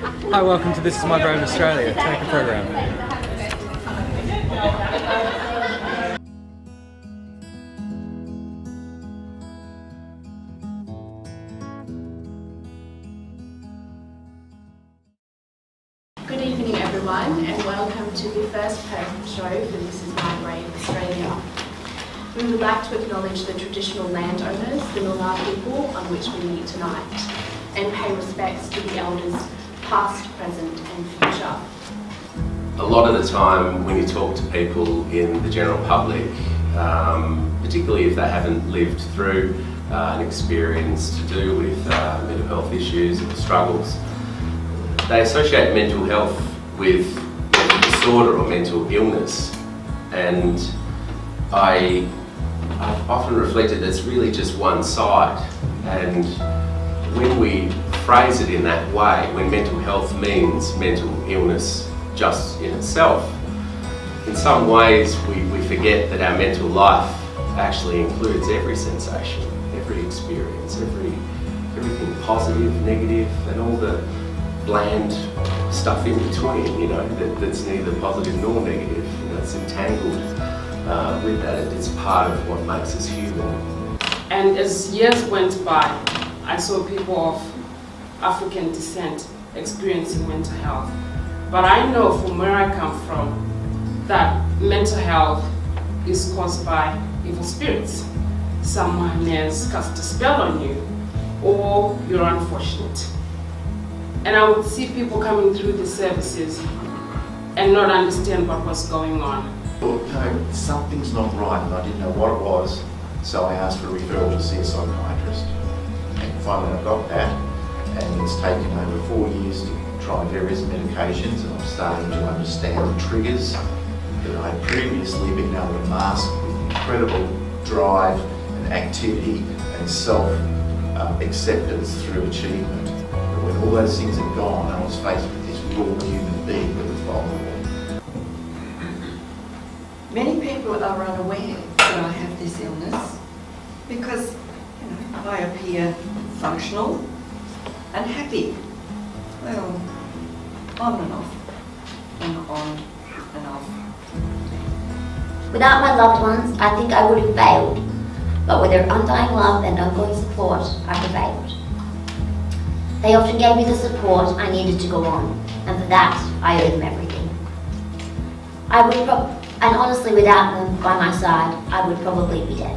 Hi, welcome to This Is My Brain Australia, Take a program. Good evening everyone, and welcome to the first Perth show for This Is My Brain Australia. We would like to acknowledge the traditional landowners, the Noongar people on which we meet tonight, and pay respects to the elders past, present and future. A lot of the time when you talk to people in the general public, particularly if they haven't lived through an experience to do with mental health issues or struggles, they associate mental health with mental disorder or mental illness. And I've often reflected that's really just one side. And when we phrase it in that way, when mental health means mental illness just in itself, in some ways we forget that our mental life actually includes every sensation, every experience, everything positive, negative, and all the bland stuff in between, you know, that's neither positive nor negative. You know, it's entangled with that. It's part of what makes us human. And as years went by, I saw people of African descent experiencing mental health. But I know from where I come from that mental health is caused by evil spirits. Someone has cast a spell on you, or you're unfortunate. And I would see people coming through the services and not understand what was going on. Well, no, something's not right, and I didn't know what it was, so I asked for a referral to see a psychiatrist. And finally I got that, and it's taken over 4 years to try various medications, and I'm starting to understand the triggers that I'd previously been able to mask with incredible drive and activity and self-acceptance through achievement. When all those things are gone, I was faced with this raw human being that was vulnerable. Many people are unaware that I have this illness because, you know, I appear functional and happy. Well, on and off, and on and off. Without my loved ones, I think I would have failed, but with their undying love and ongoing support, I prevailed. They often gave me the support I needed to go on, and for that, I owe them everything. And honestly, without them by my side, I would probably be dead.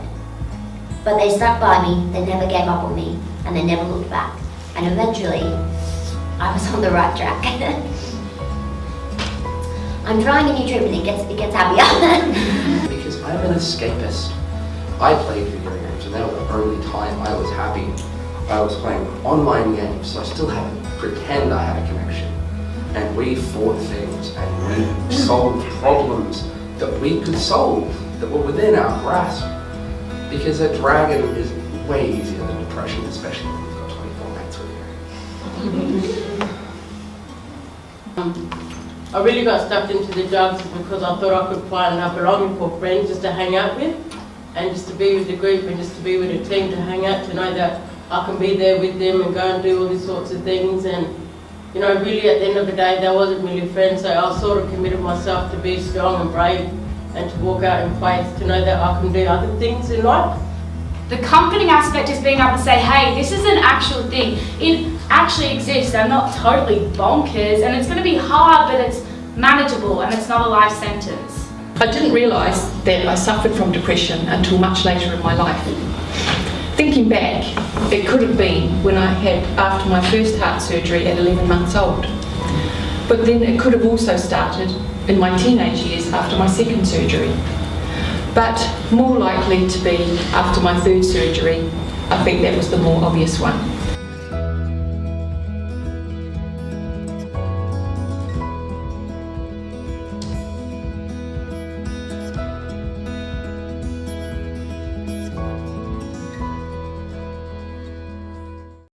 But they stuck by me, they never gave up on me, and they never looked back. And eventually, I was on the right track. I'm trying a new treatment, it gets happier. Because I'm an escapist. I played video games, and that was the only time I was happy. I was playing online games, so I still had to pretend I had a connection. And we fought things, and we solved problems that we could solve, that were within our grasp. Because a dragon is way easier than depression, especially when you've got 24 mates with you. I really got stuck into the drugs because I thought I could find a belonging for friends just to hang out with, and just to be with the group, and just to be with a team to hang out, to know that I can be there with them and go and do all these sorts of things. And you know, really at the end of the day, that wasn't really friends, so I sort of committed myself to be strong and brave and to walk out in faith, to know that I can do other things in life. The comforting aspect is being able to say, hey, this is an actual thing. It actually exists. I'm not totally bonkers, and it's going to be hard, but it's manageable and it's not a life sentence. I didn't realise that I suffered from depression until much later in my life. Thinking back, it could have been when I had after my first heart surgery at 11 months old. But then it could have also started in my teenage years after my second surgery. But more likely to be after my third surgery. I think that was the more obvious one.